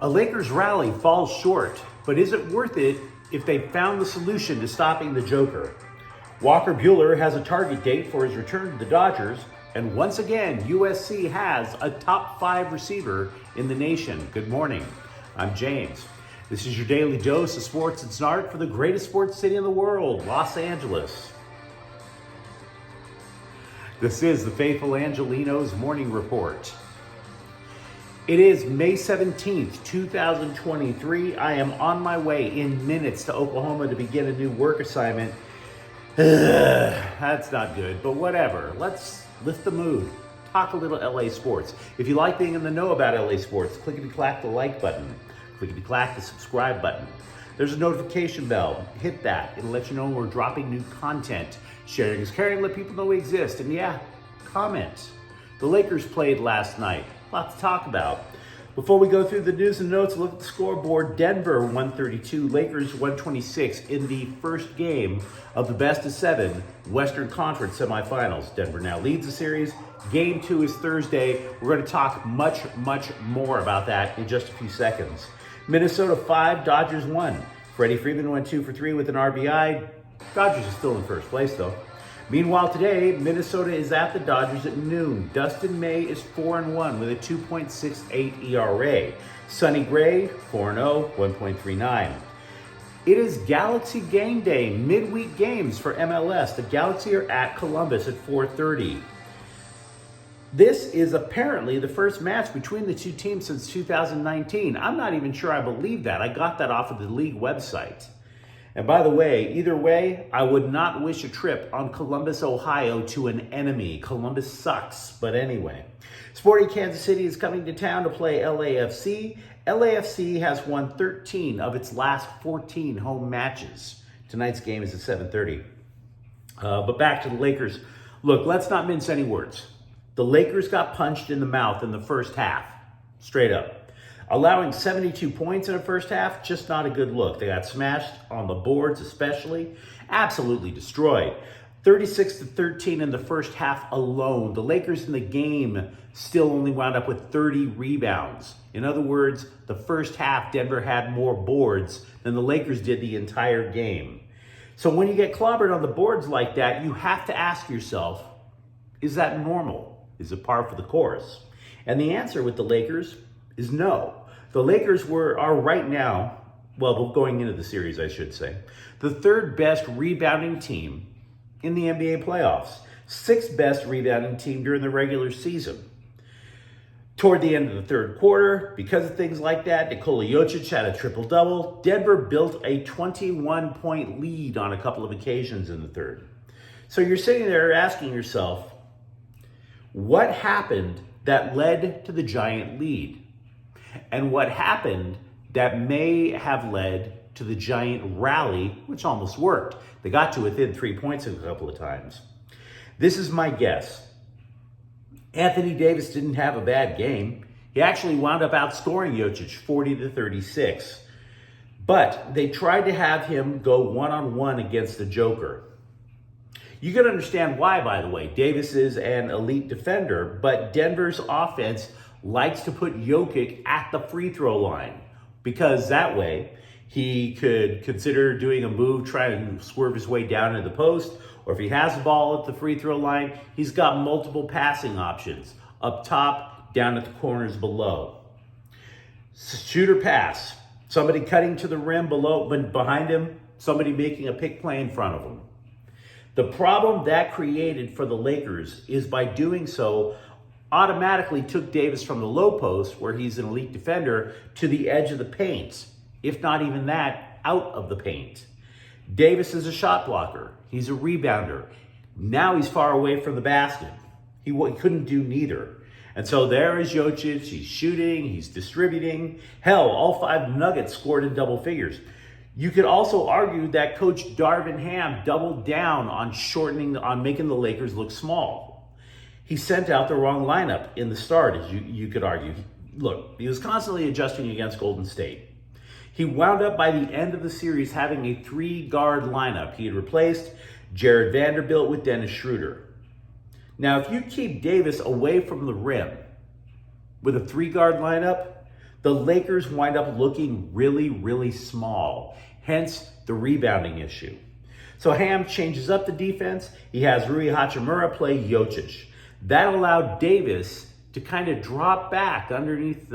A Lakers rally falls short, but is it worth it if they found the solution to stopping the Joker? Walker Buehler has a target date for his return to the Dodgers, and once again, USC has a top 5 receiver in the nation. Good morning, I'm James. This is your daily dose of sports and snark for the greatest sports city in the world, Los Angeles. This is the faithful Angelenos Morning Report. It is May 17th, 2023. I am on my way in minutes to Oklahoma to begin a new work assignment. That's not good, but whatever. Let's lift the mood. Talk a little LA sports. If you like being in the know about LA sports, clickety-clack the like button. Clickety-clack the subscribe button. There's a notification bell. Hit that. It'll let you know when we're dropping new content. Sharing is caring. Let people know we exist. And yeah, comment. The Lakers played last night. Lots to talk about. Before we go through the news and notes, look at the scoreboard. Denver 132, Lakers 126 in the first game of the best of 7 Western Conference semifinals. Denver now leads the series. Game 2 is Thursday. We're going to talk much more about that in just a few seconds. Minnesota 5, Dodgers 1. Freddie Freeman went 2 for 3 with an RBI. Dodgers are still in first place though. Meanwhile today, Minnesota is at the Dodgers at noon. Dustin May is 4-1 with a 2.68 ERA. Sonny Gray, 4-0, 1.39. It is Galaxy Game Day, midweek games for MLS. The Galaxy are at Columbus at 4:30. This is apparently the first match between the two teams since 2019. I'm not even sure I believe that. I got that off of the league website. And by the way, either way, I would not wish a trip on Columbus, Ohio to an enemy. Columbus sucks, but anyway. Sporting Kansas City is coming to town to play LAFC. LAFC has won 13 of its last 14 home matches. Tonight's game is at 7:30. But back to the Lakers. Look, let's not mince any words. The Lakers got punched in the mouth in the first half, straight up. Allowing 72 points in the first half, just not a good look. They got smashed on the boards especially, absolutely destroyed. 36-13 in the first half alone. The Lakers in the game still only wound up with 30 rebounds. In other words, the first half, Denver had more boards than the Lakers did the entire game. So when you get clobbered on the boards like that, you have to ask yourself, is that normal? Is it par for the course? And the answer with the Lakers is no. The Lakers are right now, well, going into the series, I should say, the 3rd best rebounding team in the NBA playoffs. 6th best rebounding team during the regular season. Toward the end of the 3rd quarter, because of things like that, Nikola Jokic had a triple-double. Denver built a 21-point lead on a couple of occasions in the 3rd. So you're sitting there asking yourself, what happened that led to the giant lead? And what happened that may have led to the giant rally, which almost worked? They got to within 3 points a couple of times. This is my guess. Anthony Davis didn't have a bad game. He actually wound up outscoring Jokic 40-36. But they tried to have him go one-on-one against the Joker. You can understand why, by the way. Davis is an elite defender, but Denver's offense likes to put Jokic at the free throw line because that way he could consider doing a move, trying to swerve his way down into the post, or if he has the ball at the free throw line, he's got multiple passing options up top, down at the corners below. Shooter pass, somebody cutting to the rim below, but behind him, somebody making a pick play in front of him. The problem that created for the Lakers is by doing so, automatically took Davis from the low post, where he's an elite defender, to the edge of the paint. If not even that, out of the paint. Davis is a shot blocker. He's a rebounder. Now he's far away from the basket. He couldn't do neither. And so there is Jokic. He's shooting. He's distributing. Hell, all 5 Nuggets scored in double figures. You could also argue that Coach Darvin Ham doubled down on making the Lakers look small. He sent out the wrong lineup in the start, as you could argue. Look, he was constantly adjusting against Golden State. He wound up by the end of the series having a 3-guard lineup. He had replaced Jared Vanderbilt with Dennis Schroeder. Now, if you keep Davis away from the rim with a 3-guard lineup, The Lakers wind up looking really, really small, hence the rebounding issue. So Ham changes up the defense. He has Rui Hachimura play Jokic. That allowed Davis to kind of drop back underneath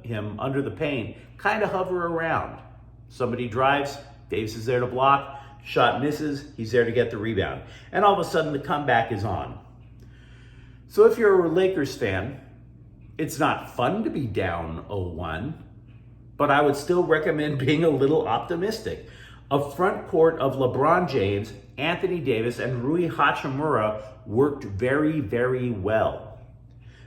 him under the paint, kind of hover around. Somebody drives, Davis is there to block, shot misses, he's there to get the rebound. And all of a sudden the comeback is on. So if you're a Lakers fan, it's not fun to be down 0-1, but I would still recommend being a little optimistic. A front court of LeBron James, Anthony Davis, and Rui Hachimura worked very, very well.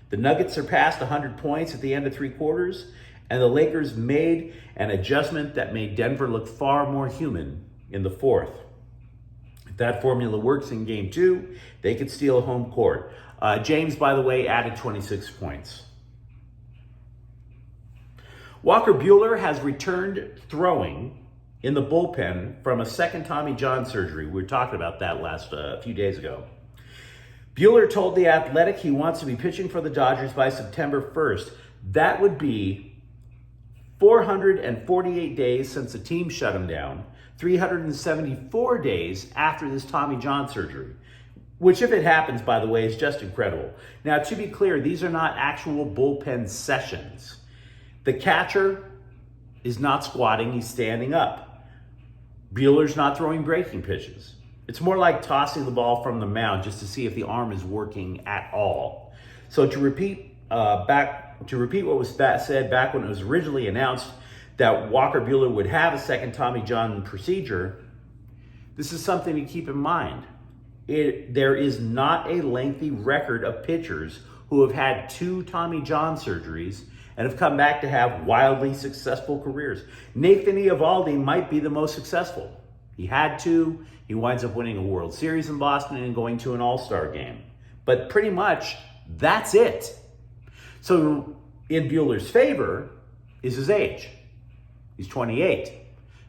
The Nuggets surpassed 100 points at the end of three quarters, and the Lakers made an adjustment that made Denver look far more human in the fourth. If that formula works in game two, they could steal home court. James, by the way, added 26 points. Walker Buehler has returned throwing in the bullpen from a second Tommy John surgery. We were talking about that a few days ago. Buehler told The Athletic he wants to be pitching for the Dodgers by September 1st. That would be 448 days since the team shut him down, 374 days after this Tommy John surgery, which, if it happens, by the way, is just incredible. Now, to be clear, these are not actual bullpen sessions. The catcher is not squatting, he's standing up. Buehler's not throwing breaking pitches. It's more like tossing the ball from the mound just to see if the arm is working at all. So to repeat what was said back when it was originally announced that Walker Buehler would have a second Tommy John procedure, this is something to keep in mind. There is not a lengthy record of pitchers who have had two Tommy John surgeries and have come back to have wildly successful careers. Nathan Eovaldi might be the most successful. He had two. He winds up winning a World Series in Boston and going to an All-Star game. But pretty much, that's it. So in Buehler's favor is his age. He's 28,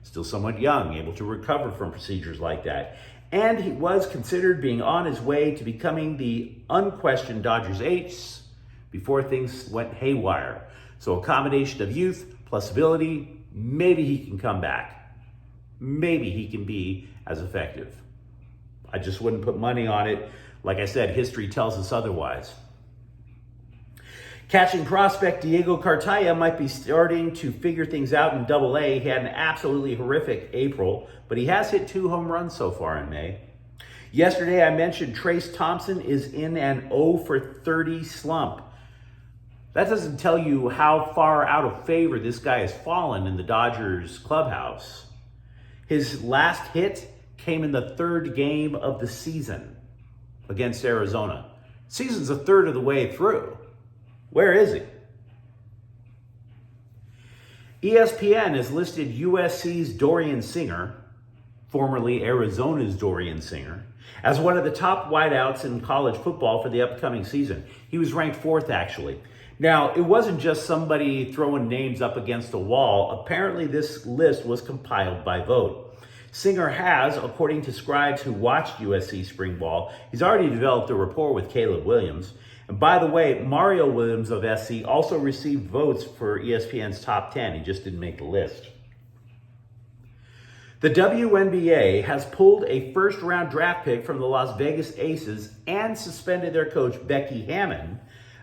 still somewhat young, able to recover from procedures like that. And he was considered being on his way to becoming the unquestioned Dodgers ace before things went haywire. So a combination of youth plus ability, maybe he can come back. Maybe he can be as effective. I just wouldn't put money on it. Like I said, history tells us otherwise. Catching prospect Diego Cartaya might be starting to figure things out in Double-A. He had an absolutely horrific April, but he has hit 2 home runs so far in May. Yesterday, I mentioned Trace Thompson is in an 0-for-30 slump. That doesn't tell you how far out of favor this guy has fallen in the Dodgers clubhouse. His last hit came in the 3rd game of the season against Arizona. Season's a third of the way through. Where is he? ESPN has listed USC's Dorian Singer, formerly Arizona's Dorian Singer, as one of the top wideouts in college football for the upcoming season. He was ranked 4th, actually. Now, it wasn't just somebody throwing names up against a wall. Apparently, this list was compiled by vote. Singer has, according to scribes who watched USC spring ball, he's already developed a rapport with Caleb Williams. And by the way, Mario Williams of SC also received votes for ESPN's top 10. He just didn't make the list. The WNBA has pulled a first-round draft pick from the Las Vegas Aces and suspended their coach, Becky Hammon,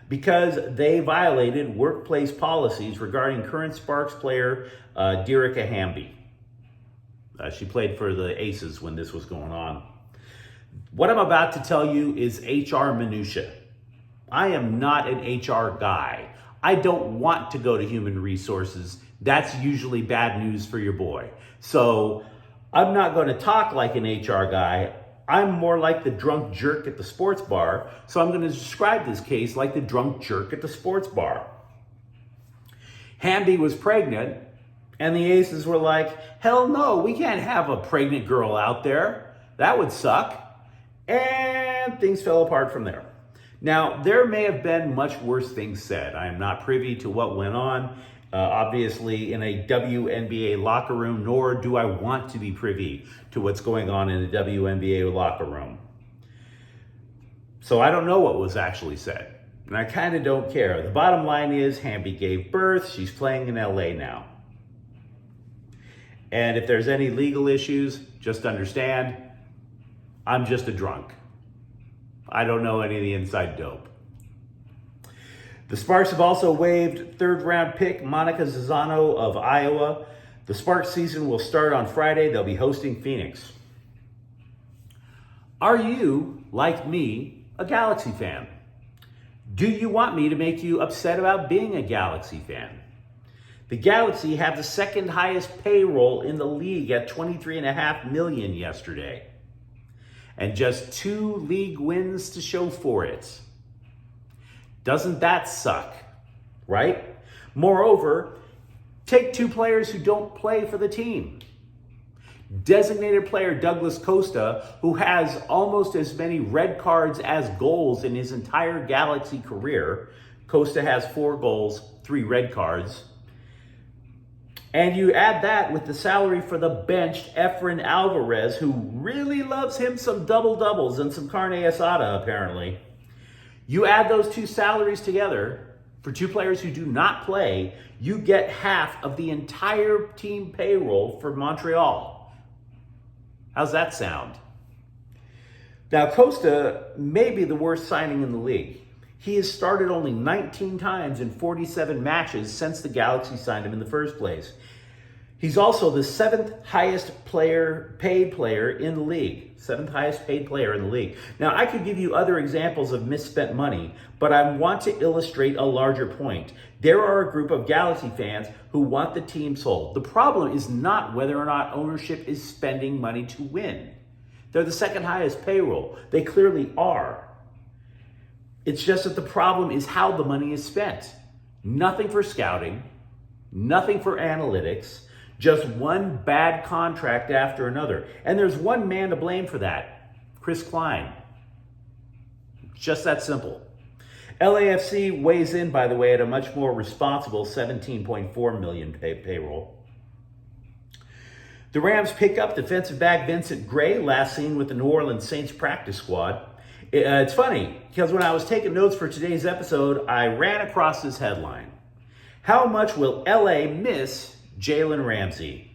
because they violated workplace policies regarding current Sparks player Derica Hamby. She played for the Aces when this was going on. What I'm about to tell you is HR minutia. I am not an HR guy. I don't want to go to human resources. That's usually bad news for your boy. So I'm not going to talk like an HR guy. I'm more like the drunk jerk at the sports bar. So I'm going to describe this case like the drunk jerk at the sports bar. Hamby was pregnant, and the Aces were like, hell no, we can't have a pregnant girl out there. That would suck. And things fell apart from there. Now, there may have been much worse things said. I am not privy to what went on, obviously, in a WNBA locker room, nor do I want to be privy to what's going on in a WNBA locker room. So I don't know what was actually said. And I kind of don't care. The bottom line is Hamby gave birth. She's playing in LA now. And if there's any legal issues, just understand, I'm just a drunk. I don't know any of the inside dope. The Sparks have also waived third-round pick Monica Zazano of Iowa. The Sparks season will start on Friday. They'll be hosting Phoenix. Are you, like me, a Galaxy fan? Do you want me to make you upset about being a Galaxy fan? The Galaxy have the second highest payroll in the league at $23.5 million yesterday. And just 2 league wins to show for it. Doesn't that suck, right? Moreover, take 2 players who don't play for the team. Designated player Douglas Costa, who has almost as many red cards as goals in his entire Galaxy career. Costa has 4 goals, 3 red cards. And you add that with the salary for the benched Efren Alvarez, who really loves him some double-doubles and some carne asada, apparently. You add those 2 salaries together for 2 players who do not play, you get half of the entire team payroll for Montreal. How's that sound? Now, Costa may be the worst signing in the league. He has started only 19 times in 47 matches since the Galaxy signed him in the first place. He's also the 7th highest paid player in the league. 7th highest paid player in the league. Now, I could give you other examples of misspent money, but I want to illustrate a larger point. There are a group of Galaxy fans who want the team sold. The problem is not whether or not ownership is spending money to win. They're the 2nd highest payroll. They clearly are. It's just that the problem is how the money is spent. Nothing for scouting, nothing for analytics, just one bad contract after another. And there's one man to blame for that, Chris Klein. Just that simple. LAFC weighs in, by the way, at a much more responsible $17.4 million payroll. The Rams pick up defensive back Vincent Gray, last seen with the New Orleans Saints practice squad. It's funny, because when I was taking notes for today's episode, I ran across this headline. How much will LA miss Jalen Ramsey?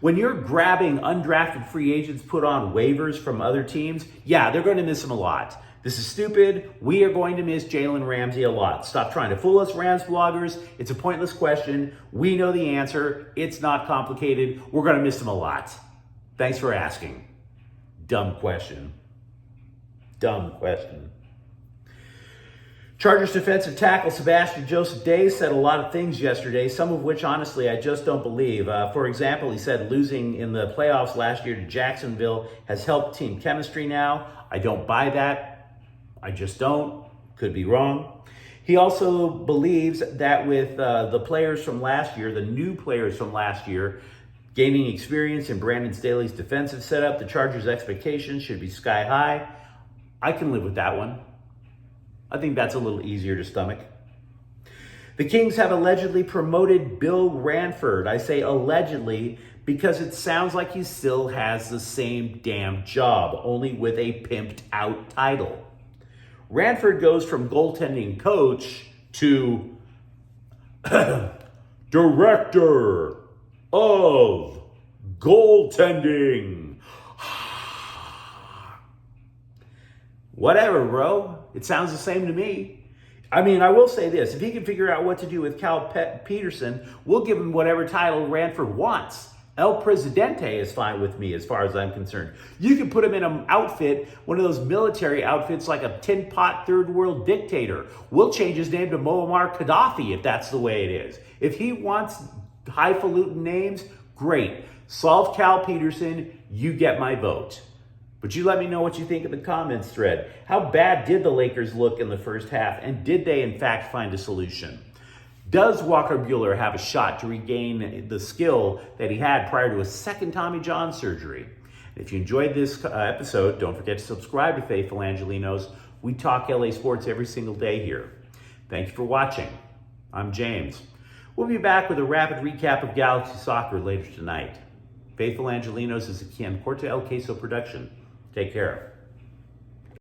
When you're grabbing undrafted free agents put on waivers from other teams, yeah, they're going to miss him a lot. This is stupid. We are going to miss Jalen Ramsey a lot. Stop trying to fool us, Rams bloggers. It's a pointless question. We know the answer. It's not complicated. We're going to miss him a lot. Thanks for asking. Dumb question. Dumb question. Chargers defensive tackle Sebastian Joseph Day said a lot of things yesterday, some of which, honestly, I just don't believe. For example, he said losing in the playoffs last year to Jacksonville has helped team chemistry now. I don't buy that. I just don't. Could be wrong. He also believes that with the players from last year, the new players from last year, gaining experience in Brandon Staley's defensive setup, the Chargers' expectations should be sky high. I can live with that one. I think that's a little easier to stomach. The Kings have allegedly promoted Bill Ranford. I say allegedly because it sounds like he still has the same damn job, only with a pimped out title. Ranford goes from goaltending coach to director of goaltending. Whatever, bro. It sounds the same to me. I mean, I will say this. If he can figure out what to do with Cal Peterson, we'll give him whatever title Ranford wants. El Presidente is fine with me as far as I'm concerned. You can put him in an outfit, one of those military outfits like a tin pot third world dictator. We'll change his name to Muammar Gaddafi if that's the way it is. If he wants highfalutin names, great. Solve Cal Peterson, you get my vote. But you let me know what you think in the comments thread. How bad did the Lakers look in the first half, and did they in fact find a solution? Does Walker Buehler have a shot to regain the skill that he had prior to a second Tommy John surgery? If you enjoyed this episode, don't forget to subscribe to Faithful Angelenos. We talk LA sports every single day here. Thank you for watching. I'm James. We'll be back with a rapid recap of Galaxy Soccer later tonight. Faithful Angelenos is a Quian Corte El Queso production. Take care.